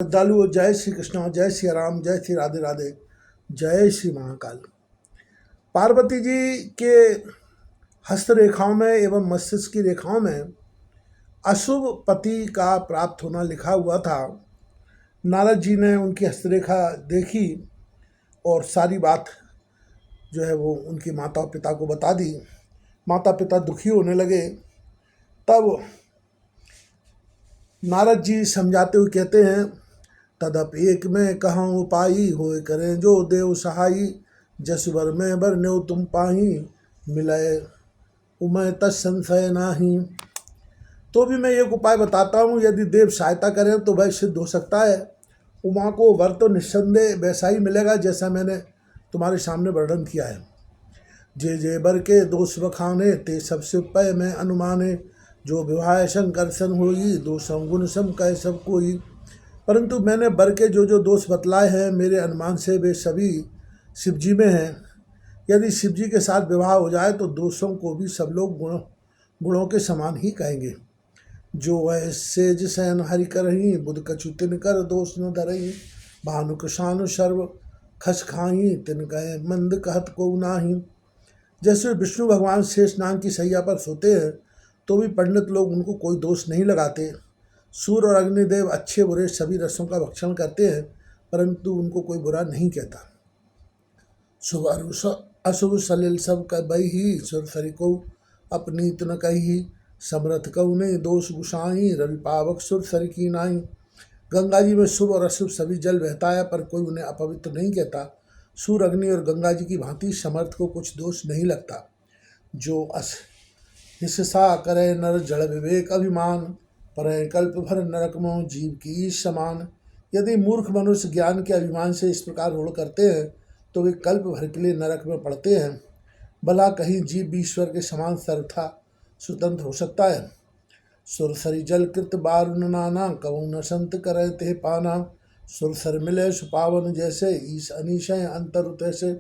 श्रद्धालुओं, जय श्री कृष्ण, जय श्री राम, जय श्री राधे राधे, जय श्री महाकाल। पार्वती जी के हस्तरेखाओं में एवं मस्तिष्क की रेखाओं में अशुभ पति का प्राप्त होना लिखा हुआ था। नारद जी ने उनकी हस्तरेखा देखी और सारी बात जो है वो उनकी माता और पिता को बता दी। माता पिता दुखी होने लगे। तब नारद जी समझाते हुए कहते हैं, तदप एक में कहाँ उपाई होए करें जो देव सहाई, जस वर में बर न्यो तुम पाही, मिलय उमय तत्संशय नाही। तो भी मैं एक उपाय बताता हूँ, यदि देव सहायता करें तो वह सिद्ध हो सकता है। उमा को वर तो निस्संदेह वैसा ही मिलेगा जैसा मैंने तुम्हारे सामने वर्णन किया है। जे जे बर के दोष बखाने, ते सबसे पय में अनुमाने, जो विवाह संकर्षण होई, दो गुण सम कह सब कोई। परंतु मैंने बर के जो दोष बतलाए हैं, मेरे अनुमान से वे सभी शिवजी में हैं। यदि शिवजी के साथ विवाह हो जाए तो दोषों को भी सब लोग गुणों के समान ही कहेंगे। जो ऐसे जिसैन हरि करही, बुध कछु तिन कर दोष न धरही, भानु कृषानु सर्व खस खाही, तिन कहे मंद कहत को नाही। जैसे विष्णु भगवान शेषनाग की सैया पर सोते हैं तो भी पंडित लोग उनको कोई दोष नहीं लगाते। सूर्य और अग्निदेव अच्छे बुरे सभी रसों का भक्षण करते हैं, परंतु उनको कोई बुरा नहीं कहता। शुभ अशुभ सलिल सब कही ही, सुरसरी को अपनी तुन कही, समरथ कऊ ने दोष गुसाई, रवि पावक सुरसरी की नाई। गंगा जी में शुभ और अशुभ सभी जल बहता है, पर कोई उन्हें अपवित्र नहीं कहता। सूर्य अग्नि और गंगा जी की भांति समर्थ को कुछ दोष नहीं लगता। जो हिस्सा करे नर जड़ विवेक अभिमान, पर कल्प भर नरक मोह जीव की समान। यदि मूर्ख मनुष्य ज्ञान के अभिमान से इस प्रकार रूढ़ करते हैं तो वे कल्प भर के लिए नरक में पड़ते हैं। भला कहीं जीव ईश्वर के समान सर्वथा स्वतंत्र हो सकता है। सुरसरी जल कृत बारुन नाना, कवु न संत करे ते पाना। सुरसर मिले सुपावन जैसे, ईश अनिशय अंतर तैसे।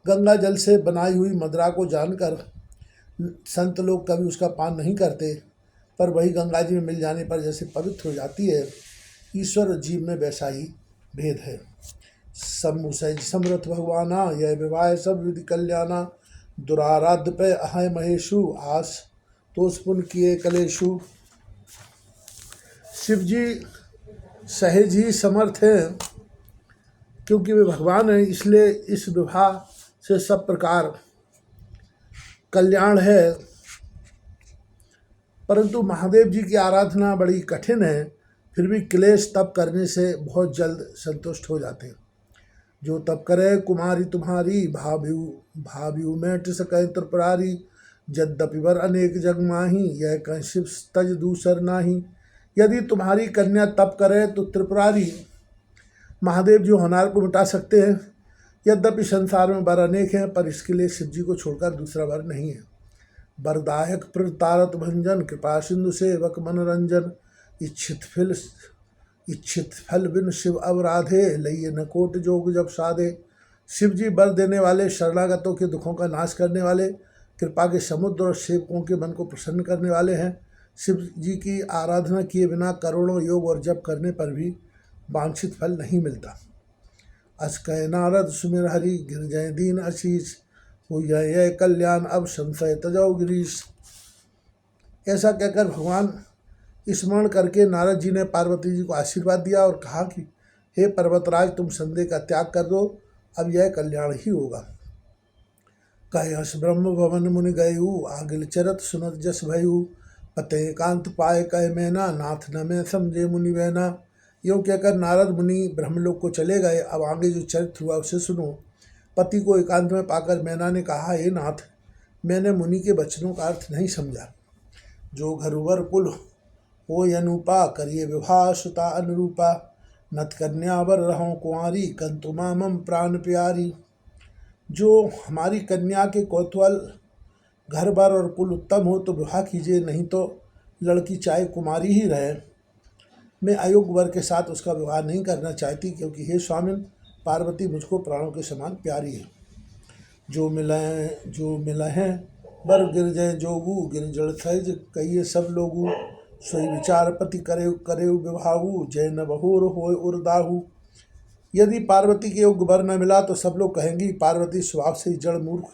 गंगा जल से बनाई हुई मदरा को जानकर संत लोग कभी उसका पान नहीं करते, पर वही गंगा जी में मिल जाने पर जैसे पवित्र हो जाती है। ईश्वर और जीव में वैसा ही भेद है। समुसज समृत भगवाना, यह विवाह सब विधि कल्याणा। दुराराध्य पे अहय महेशु, आस तोष पुन किए कलेशु। शिव जी सहज ही समर्थ हैं, क्योंकि वे भगवान हैं, इसलिए इस विवाह से सब प्रकार कल्याण है। परंतु महादेव जी की आराधना बड़ी कठिन है, फिर भी क्लेश तप करने से बहुत जल्द संतुष्ट हो जाते हैं। जो तप करे कुमारी तुम्हारी, भाव्यू में टिसकै त्रिपुरारी। यद्यपि वर अनेक जग माही, यह कह शिव तज दूसर नाही। यदि तुम्हारी कन्या तप करे तो त्रिपुरारी महादेव जी होनार को मिटा सकते हैं। यद्यपि संसार में वर अनेक हैं, पर इसके लिए शिव जी को छोड़कर दूसरा वर नहीं है। वरदायक प्रतारत भंजन, कृपा सिंधु सेवक मनोरंजन। इच्छित फल बिन शिव अवराधे, लइये न कोट जोग जब साधे। शिव जी वर देने वाले, शरणागतों के दुखों का नाश करने वाले, कृपा के समुद्र और सेवकों के मन को प्रसन्न करने वाले हैं। शिव जी की आराधना किए बिना करोड़ों योग और जप करने पर भी वांछित फल नहीं मिलता। अस कह नारद सुमिर हरि, गिरजय दीन आशीष। हो यह कल्याण अब संशय तजौ गिरीश। ऐसा कहकर भगवान स्मरण करके नारद जी ने पार्वती जी को आशीर्वाद दिया और कहा कि हे पर्वतराज, तुम संदेह का त्याग कर दो, अब यह कल्याण ही होगा। कहे हस ब्रह्म भवन मुनि गयु, आगिल चरत सुनत जस भयु। पते कांत पाए कह मैना, नाथ न में समझे मुनि बहना। यूँ कहकर नारद मुनि ब्रह्मलोक को चले गए। अब आगे जो चरित्र हुआ उसे सुनो। पति को एकांत में पाकर मैना ने कहा, हे नाथ, मैंने मुनि के वचनों का अर्थ नहीं समझा। जो घरुवर कुल हो अनुपा, करिए विवाह सुता अनुरूपा। नत कन्यावर रहो कुंवारी, कंतु मामम प्राण प्यारी। जो हमारी कन्या के कौतूहल घर बार और कुल उत्तम हो तो विवाह कीजिए, नहीं तो लड़की चाहे कुमारी ही रहे। मैं अयोग्य वर के साथ उसका विवाह नहीं करना चाहती, क्योंकि हे स्वामिन, पार्वती मुझको प्राणों के समान प्यारी है। जो मिला हैं बर गिरजय जोगू, गिरजड़ सहज कहिए सब लोगू। सोई विचार पति करे करे विभाहु, जय न बहोर होय उर्दाहु। यदि पार्वती के योग्य वर न मिला तो सब लोग कहेंगी पार्वती स्वभाव से ही जड़ मूर्ख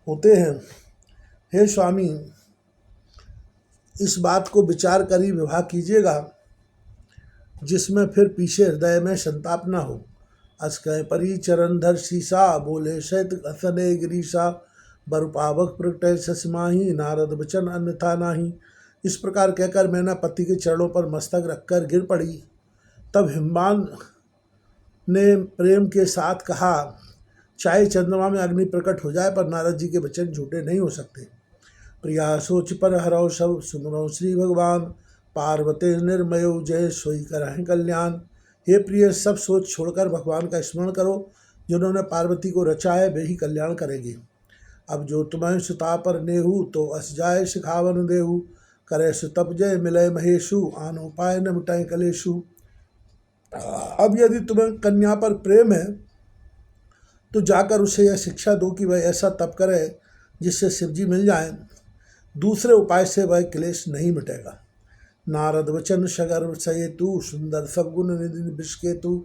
होते हैं। हे स्वामी, इस बात को विचार कर ही विवाह कीजिएगा जिसमें फिर पीछे हृदय में संताप न हो। अस कह परी चरण धर शीसा, बोले शैत असने गिरीशा। बरुपावक प्रगटय ससमाही, नारद बचन अन्यथा नाही। इस प्रकार कहकर मैना पति के चरणों पर मस्तक रखकर गिर पड़ी। तब हिमवान ने प्रेम के साथ कहा, चाहे चंद्रमा में अग्नि प्रकट हो जाए पर नारद जी के वचन झूठे नहीं हो सकते। प्रिया सोच पर हरौ सब, सुमरौ श्री भगवान। पार्वते निर्मयो जय, सोई करहिं कल्याण। हे प्रिय, सब सोच छोड़कर भगवान का स्मरण करो। जिन्होंने पार्वती को रचा है वे ही कल्याण करेंगे। अब जो तुम्हें सुता पर नेहू, तो अस जाय सिखावन देहू। करे सुतप जय मिलय महेशु, आन उपाय न मिटाए कलेशु। अब यदि तुम्हें कन्या पर प्रेम है तो जाकर उसे यह शिक्षा दो कि वह ऐसा तप करे जिससे शिवजी मिल जाएं। दूसरे उपाय से वह क्लेश नहीं मिटेगा। नारद वचन सगर सयेतु, सुंदर सद्गुण निधि विषकेतु।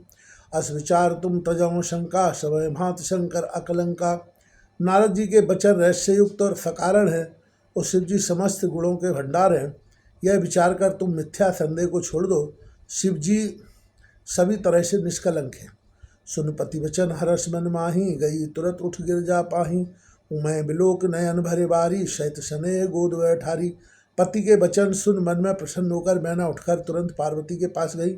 अस विचार तुम तजौ शंका, समय भांत शंकर अकलंका। नारद जी के वचन रहस्ययुक्त और सकारण है और शिव जी समस्त गुणों के भंडार हैं। यह विचार कर तुम मिथ्या संदेह को छोड़ दो। शिव जी सभी तरह से निष्कलंक है। सुन पति वचन हरस मन माही, गई तुरंत उठ गिर जा पाही। उमय बिलोक नयन भरे बारी, शैत सने गोद बैठारी। पति के वचन सुन मन में प्रसन्न होकर मैना उठकर तुरंत पार्वती के पास गई।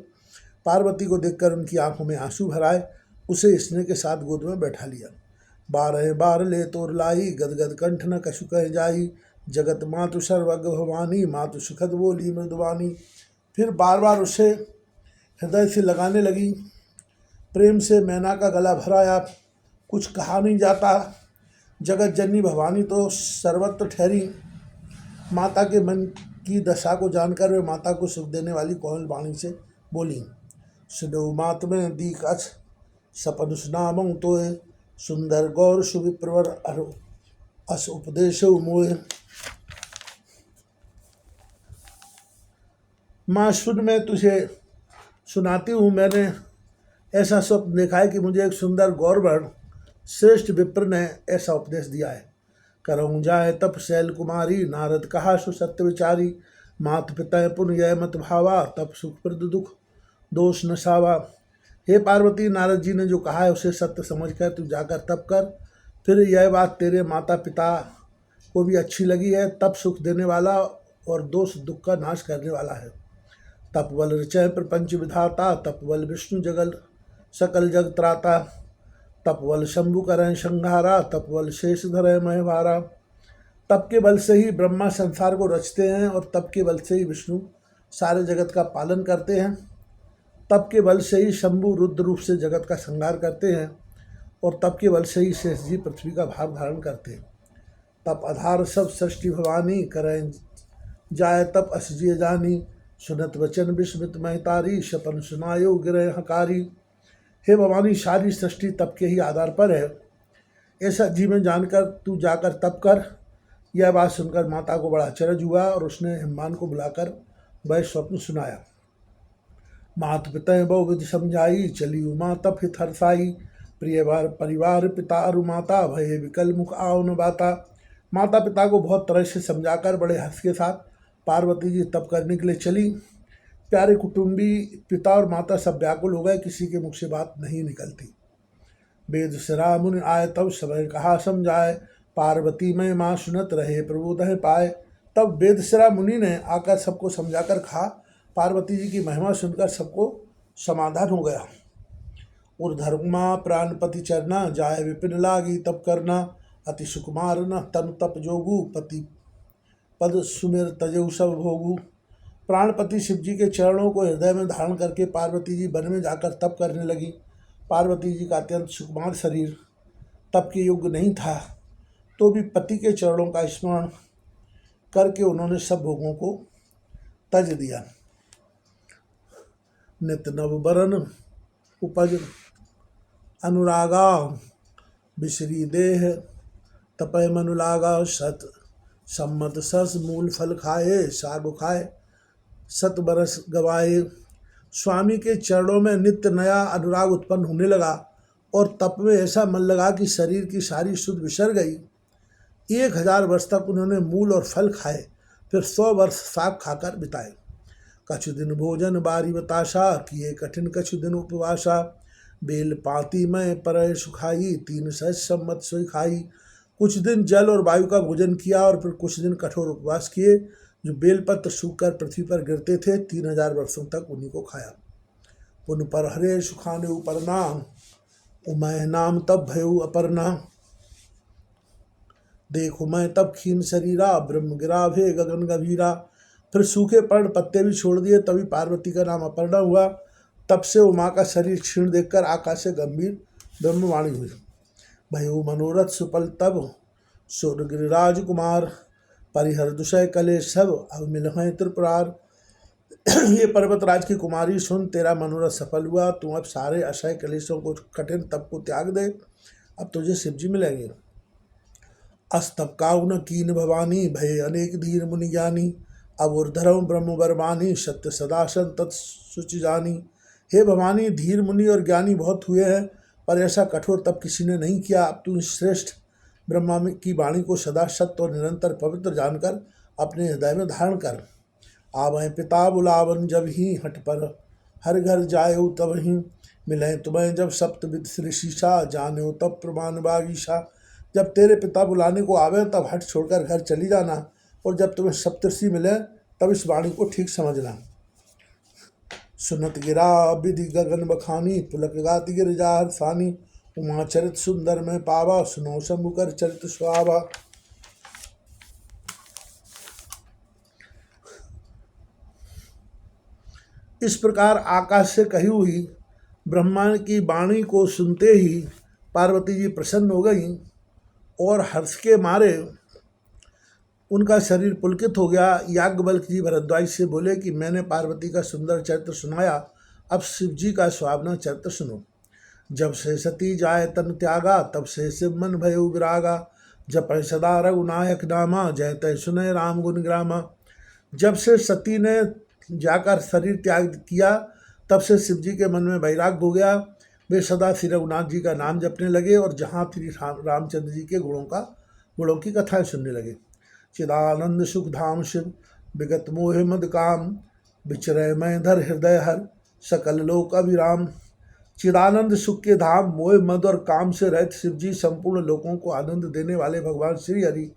पार्वती को देखकर उनकी आंखों में आंसू भराए उसे स्नेह के साथ गोद में बैठा लिया। 12 बार ले तोर लाई, गदगद कंठ न कछु कह जाई। जगत मातु सर्वज्ञ भवानी, मातु सुखद बोली मृदुवानी। फिर बार बार उसे हृदय से लगाने लगी। प्रेम से मैना का गला भराया। कुछ कहा नहीं जाता। जगत जननी भवानी तो सर्वत्र ठहरी। माता के मन की दशा को जानकर वे माता को सुख देने वाली कोमल वाणी से बोली। सुनो मात में दीक अछ, सपन सुनामऊ तोय। सुंदर गौर सुविप्रवर अस उपदेश मोय। माँ सुन, मैं तुझे सुनाती हूँ। मैंने ऐसा स्वप्न देखा है कि मुझे एक सुंदर गौरवर्ण श्रेष्ठ विप्र ने ऐसा उपदेश दिया है। करऊँ जाए तप शैल कुमारी, नारद कहा सु सत्य विचारी। मात पिता पुण्य यह मत भावा, तप सुख प्रद दुख दोष न सावा। हे पार्वती, नारद जी ने जो कहा है उसे सत्य समझकर तू जाकर तप कर। फिर यह बात तेरे माता पिता को भी अच्छी लगी है। तप सुख देने वाला और दोष दुख का नाश करने वाला है। तप बल रचय प्रपंच विधाता, तप बल विष्णु जगल सकल जग त्राता। तप बल शंभु करें संहारा, तप बल शेष धरे महभारा। तप के बल से ही ब्रह्मा संसार को रचते हैं और तप के बल से ही विष्णु सारे जगत का पालन करते हैं। तप के बल से ही शंभु रुद्र रूप से जगत का संहार करते हैं और तप के बल से ही शेष जी पृथ्वी का भार धारण करते हैं। तप आधार सब सृष्टि भवानी, करें जाय तप असजिय जानी। सुनत वचन विस्मित महतारी, शपन सुनायो गिरह हकारी। हे भवानी, सारी सृष्टि तप के ही आधार पर है, ऐसा जी में जानकर तू जाकर तप कर। यह बात सुनकर माता को बड़ा आश्चर्य हुआ और उसने हिमवान को बुलाकर वह स्वप्न सुनाया। मात पिता बहुविधि समझाई, चली उमा तप हित हर्षाई। प्रिय परिवार पिता अरु माता, भय विकल मुख आओ न बाता। माता पिता को बहुत तरह से समझाकर बड़े हर्ष के साथ पार्वती जी तप करने के लिए चली। प्यारे कुटुंबी पिता और माता सब व्याकुल हो गए, किसी के मुख से बात नहीं निकलती। वेद सिरा मुनि आए तब समय कहा समझाए। पार्वती में माँ सुनत रहे प्रबोधय पाए। तब वेदसिरा मुनि ने आकर सबको समझाकर कहा। पार्वती जी की महिमा सुनकर सबको समाधान हो गया। उर्धर्मा प्राणपति चरना, जाय विपिन लागी तप करना। अति सुकुमार न तन तप जोगु, पति पद सुमिर तजऊ सब भोगु। प्राणपति शिव जी के चरणों को हृदय में धारण करके पार्वती जी वन में जाकर तप करने लगी। पार्वती जी का अत्यंत सुकुमार शरीर तप के योग्य नहीं था, तो भी पति के चरणों का स्मरण करके उन्होंने सब भोगों को तज दिया। नित नव बरन उपज अनुरागा, बिसरी देह तपय मनुलागा। सत सम्मत सस मूल फल खाए, सागु खाए शत बरस गवाए। स्वामी के चरणों में नित्य नया अनुराग उत्पन्न होने लगा और तप में ऐसा मन लगा कि शरीर की सारी सुध विसर गई। 1000 वर्ष तक उन्होंने मूल और फल खाए, फिर 100 वर्ष साग खाकर बिताए। कछु दिन भोजन बारी बताशा, किए कठिन कछु दिन उपवासा। बेल पाती में परय सुखाई, 3 सहस्र संवत सोई खाई। कुछ दिन जल और वायु का भोजन किया और फिर कुछ दिन कठोर उपवास किए। जो बेलपत्र सूखकर पृथ्वी पर गिरते थे, 3000 वर्षों तक उन्हीं को खाया। पुन पर हरे सुखाने उपरना, उमय नाम तब भयउ अपर्णा। देखो मैं तब खीन शरीरा, ब्रह्म गिरा भे गगन गभीरा। फिर सूखे पर्ण पत्ते भी छोड़ दिए, तभी पार्वती का नाम अपर्णा हुआ। तब से उमा का शरीर क्षीण देखकर आकाश से गंभीर ब्रह्मवाणी हुई। भयो मनोरथ सुपल तब, सुर गिरिराज कुमार। परिहर दुषय कले सब, अब मिल हैं त्रिपुरार। ये पर्वतराज की कुमारी सुन, तेरा मनोरथ सफल हुआ। तू अब सारे असह्य कलेशों को, कठिन तप को त्याग दे, अब तुझे शिवजी मिलेंगे। अस्तप काउन कीन भवानी, भय अनेक धीर मुनि ज्ञानी। अब ऊर्धरम ब्रह्म बरमानी, सत्य सदासन तत्सुचि जानी। हे भवानी, धीर मुनि और ज्ञानी बहुत हुए हैं, पर ऐसा कठोर तप किसी ने नहीं किया। अब तू श्रेष्ठ ब्रह्मा की वाणी को सदा सत्य और निरंतर पवित्र जानकर अपने हृदय में धारण कर। आवै पिता बुलावन जब ही, हट पर हर घर जायो तब ही। मिले तुम्हें जब सप्तविद श्री शीशा, जानो तब प्रमाण बागीशा। जब तेरे पिता बुलाने को आवे तब हट छोड़कर घर चली जाना, और जब तुम्हें सप्तर्षि मिले तब इस वाणी को ठीक समझना। सुनत गिरा विधि गगन बखानी, पुलक गाति गिरिजा हर्षानी। उमा चरित सुंदर में पावा, सुनो शंभुकर चरित सुहावा। इस प्रकार आकाश से कही हुई ब्रह्मा की वाणी को सुनते ही पार्वती जी प्रसन्न हो गई और हर्ष के मारे उनका शरीर पुलकित हो गया। याज्ञवल्क्य जी भरद्वाज से बोले कि मैंने पार्वती का सुंदर चरित्र सुनाया, अब शिव जी का सुहावना चरित्र सुनो। जब से सती जाय तन त्यागा, तब से शिव मन भयो विरागा। जप सदा रघुनायक नामा, जय तय सुनय राम गुण ग्रामा। जब से सती ने जाकर शरीर त्याग किया, तब से शिव जी के मन में वैराग्य हो गया। वे सदा श्री रघुनाथ जी का नाम जपने लगे और जहाँ श्री रामचंद्र जी के गुणों की कथाएं सुनने लगे। चिदानंद सुख धाम शिव, विगत मोह मद काम। विचरय मैं धर हृदय हर, सकल लोक अभिराम। चिदानंद सुख के धाम, मोह मद और काम से रहित शिव जी संपूर्ण लोगों को आनंद देने वाले भगवान श्री हरि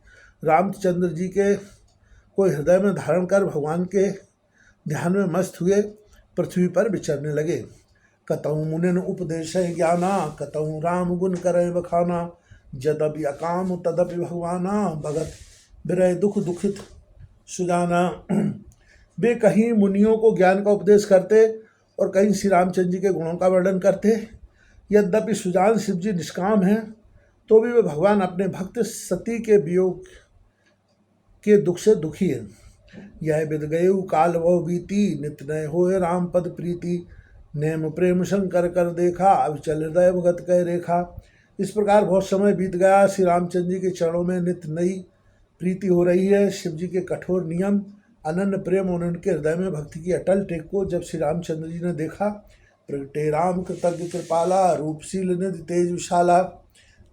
रामचंद्र जी के को हृदय में धारण कर भगवान के ध्यान में मस्त हुए पृथ्वी पर विचरने लगे। कतहु मुनिन उपदेश ज्ञाना, कतहु राम गुण करे बखाना। जदपि अकाम तदपि भगवाना, भगत विरय दुख दुखित सुजाना। वे कहीं मुनियों को ज्ञान का उपदेश करते और कहीं श्री रामचंद्र जी के गुणों का वर्णन करते। यद्यपि सुजान शिव जी निष्काम हैं, तो भी वे भगवान अपने भक्त सती के वियोग के दुख से दुखी हैं। यह विद गयु काल वह बीती, नित नय होए राम पद प्रीति। नेम प्रेम शंकर कर देखा, अब चल हृदय भगत कह रेखा। इस प्रकार बहुत समय बीत गया। श्री रामचंद्र जी के चरणों में नित नई प्रीति हो रही है। शिव जी के कठोर नियम, अनन्य प्रेम और उनके हृदय में भक्ति की अटल टेक को जब श्री रामचंद्र जी ने देखा, प्रगटे राम कृतज्ञ कृपाला, रूपशील निधि तेज विशाला।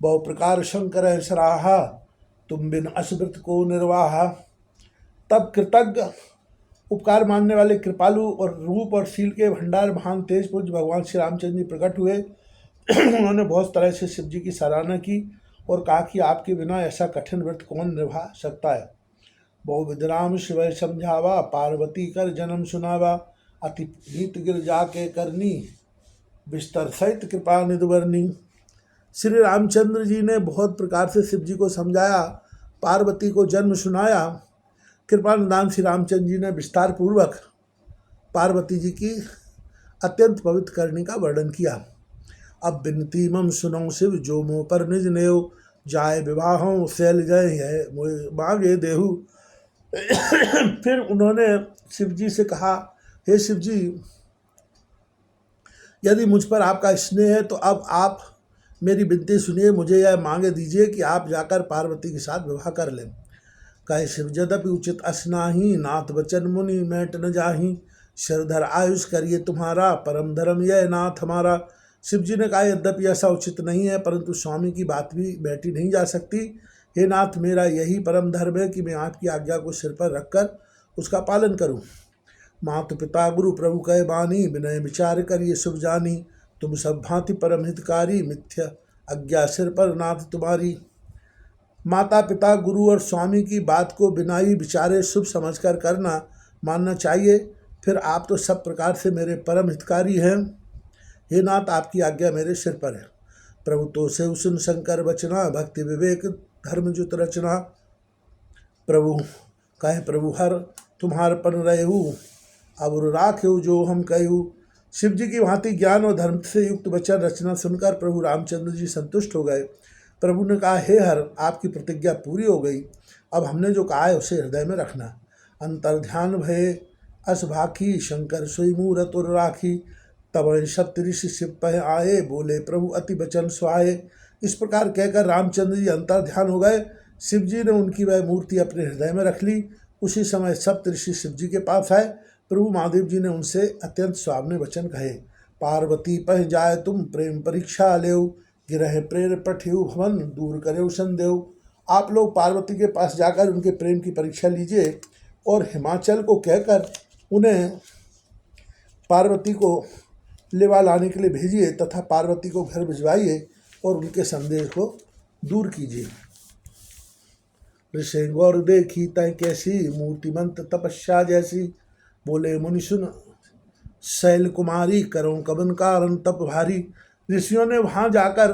बहु प्रकार शंकर है सराहा, तुम बिन असृत को निर्वाहा। तब कृतज्ञ, उपकार मानने वाले, कृपालु और रूप और शील के भंडार महान तेज पुरुष भगवान श्री रामचंद्र जी प्रकट हुए। उन्होंने बहुत तरह से शिव जी की सराहना की और कहा कि आपके बिना ऐसा कठिन व्रत कौन निभा सकता है। बहुविध राम शिव समझावा, पार्वती कर जन्म सुनावा। अति नीत गिर जाके करनी, बिस्तर सहित कृपा निधवर्णी। श्री रामचंद्र जी ने बहुत प्रकार से शिव जी को समझाया, पार्वती को जन्म सुनाया। कृपा निदान श्री रामचंद्र जी ने विस्तार पूर्वक पार्वती जी की अत्यंत पवित्र करने का वर्णन किया। अब बिनती मम सुनो शिव, जो मोह पर निज नेव। जाय विवाहों शैल जय है, मांगे देहु। फिर उन्होंने शिव जी से कहा, हे शिव जी, यदि मुझ पर आपका स्नेह है तो अब आप मेरी विनती सुनिए, मुझे यह मांगे दीजिए कि आप जाकर पार्वती के साथ विवाह कर लें। कहे शिव यद्यपि उचित असनाही, नाथ बचन मुनि मैट न जाही। शरधर आयुष करिए तुम्हारा, परम धर्म यह नाथ हमारा। शिव जी ने कहा यद्यपि ऐसा उचित नहीं है, परंतु स्वामी की बात भी बैठी नहीं जा सकती। हे नाथ, मेरा यही परम धर्म है कि मैं आपकी आज्ञा को सिर पर रखकर उसका पालन करूं। मातु पिता गुरु प्रभु कहे बानी, विनय विचार करिए शुभ जानी। तुम सब भांति परम हितकारी, मिथ्या आज्ञा सिर पर नाथ तुम्हारी। माता पिता गुरु और स्वामी की बात को बिना ही विचारे शुभ समझकर करना मानना चाहिए। फिर आप तो सब प्रकार से मेरे परम हितकारी हैं। हे नाथ, आपकी आज्ञा मेरे सिर पर है। प्रभु तो से सुन शंकर बचना, भक्ति विवेक धर्म जुत रचना। प्रभु कहे प्रभु हर तुम्हार पन रहेहू, अब राखेहू जो हम कहू। शिव जी की भांति ज्ञान और धर्म से युक्त वचन रचना सुनकर प्रभु रामचंद्र जी संतुष्ट हो गए। प्रभु ने कहा, हे हर, आपकी प्रतिज्ञा पूरी हो गई। अब हमने जो कहा है उसे हृदय में रखना। अंतर ध्यान भय अस भाखी, शंकर सोई मूरत और राखी। तब सप्त ऋषि शिव पह आए, बोले प्रभु अति बचन सुहाए। इस प्रकार कहकर रामचंद्र जी अंतर ध्यान हो गए। शिव जी ने उनकी वह मूर्ति अपने हृदय में रख ली। उसी समय सप्त ऋषि शिव जी के पास आए। प्रभु महादेव जी ने उनसे अत्यंत सुहावने वचन कहे। पार्वती पह जाए तुम प्रेम परीक्षा लेव, गिरह प्रेर पठेऊ भवन दूर करे संदेव। आप लोग पार्वती के पास जाकर उनके प्रेम की परीक्षा लीजिए और हिमाचल को कहकर उन्हें पार्वती को लेवा लाने के लिए भेजिए तथा पार्वती को घर भिजवाइए और उनके संदेह को दूर कीजिए। ऋषि गौर देखी तय कैसी, मूर्तिमंत तपस्या जैसी। बोले मुनि सुन शैल कुमारी, करो कवन कारण तप भारी। ऋषियों ने वहाँ जाकर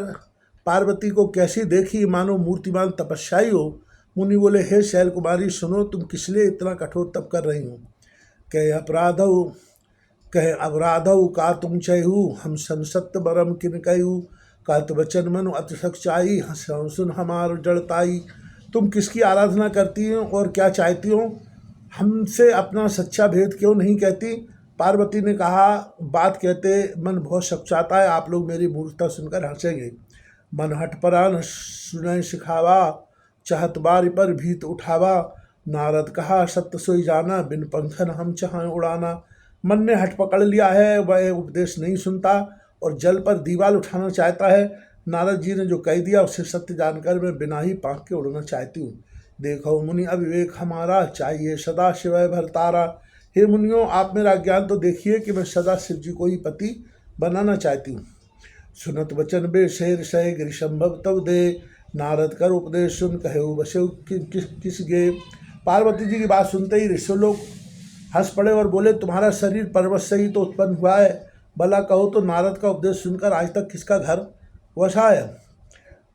पार्वती को कैसी देखी, मानो मूर्तिमान तपस्याई हो। मुनि बोले, हे शैल कुमारी सुनो, तुम किस लिए इतना कठोर तप कर रही हो। कहे अपराधौ का तुम चहु, हम संसत्य बरम किन कहू। कहत वचन मनु अति सच्चाई, हंसौ सुन हमार जड़ताई। तुम किसकी आराधना करती हो और क्या चाहती हो, हमसे अपना सच्चा भेद क्यों नहीं कहती। पार्वती ने कहा, बात कहते मन बहुत सच्चाता है, आप लोग मेरी मूर्खता सुनकर हंसेंगे। मन हट परान सुनय सिखावा, चाहत बारी पर भीत उठावा। नारद कहा सत्य सोई जाना, बिन पंखन हम चाहें उड़ाना। मन ने हट पकड़ लिया है, वह उपदेश नहीं सुनता और जल पर दीवाल उठाना चाहता है। नारद जी ने जो कह दिया उसे सत्य जानकर मैं बिना ही पंख के उड़ना चाहती हूँ। देखो मुनि अविवेक हमारा, चाहिए सदा शिवय भरतारा। हे मुनियों, आप मेरा ज्ञान तो देखिए कि मैं सदा शिव जी को ही पति बनाना चाहती हूँ। सुनत वचन बे शेर शय गिरि संभव तब दे, नारद कर उपदेश सुन कहे बसे किस गे। पार्वती जी की बात सुनते ही ऋषि लोग हंस पड़े और बोले, तुम्हारा शरीर पर्वत से ही तो उत्पन्न हुआ है, भला कहो तो नारद का उपदेश सुनकर आज तक किसका घर वसा है।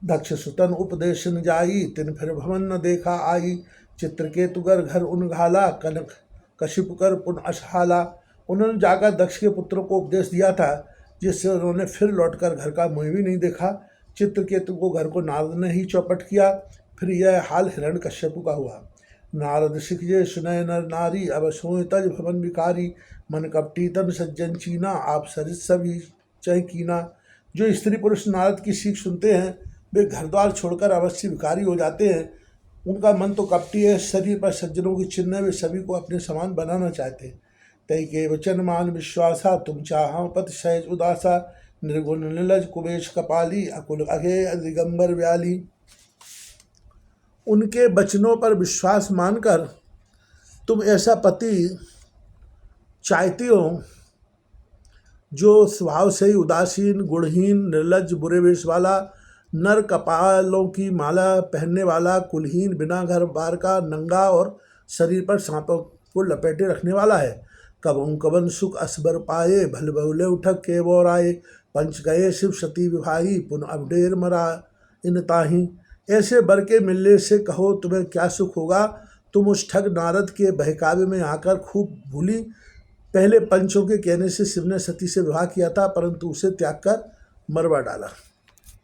दक्ष सुतन उपदेश न जाई, तिन फिर भवन न देखा आई। चित्रकेतुगर घर उन घाला, कनक कशिप कर पुन असहाला। उन्होंने जाकर दक्ष के पुत्रों को उपदेश दिया था, जिससे उन्होंने फिर लौटकर घर का मुँह भी नहीं देखा। चित्रकेतु को घर को नारद ने ही चौपट किया। फिर यह हाल हिरण्यकश्यप का हुआ। नारद सिखजे सुनय नर नारी, अब सोए तज भवन विकारी। मन कपटी तन सज्जन चीना, आप सरित सभी चय कीना। जो स्त्री पुरुष नारद की सीख सुनते हैं वे घर द्वार छोड़कर अवश्य विकारी हो जाते हैं। उनका मन तो कपटी है, शरीर पर सज्जनों की चिन्ह, वे सभी को अपने समान बनाना चाहते हैं। तय के वचन मान विश्वासा, तुम चाहो पति सहज उदासा। निर्गुण निलज कुबेश कपाली, अकुल अघे दिगंबर व्याली। उनके वचनों पर विश्वास मानकर तुम ऐसा पति चाहती हो जो स्वभाव से ही उदासीन, गुणहीन, निर्लज, बुरे वेश वाला, नर कपालों की माला पहनने वाला, कुलहीन, बिना घर बार का, नंगा और शरीर पर सांपों को लपेटे रखने वाला है। कबं कबन सुख असबर पाए, भल बहुले उठक के बोर आए। पंच गए शिव सती विभाई, पुन अब ढेर मरा इन ताही। ऐसे बर के मिलने से कहो तुम्हें क्या सुख होगा। तुम उस ठग नारद के बहकावे में आकर खूब भूली। पहले पंचों के कहने से शिव ने सती से विवाह किया था, परंतु उसे त्याग कर मरवा डाला।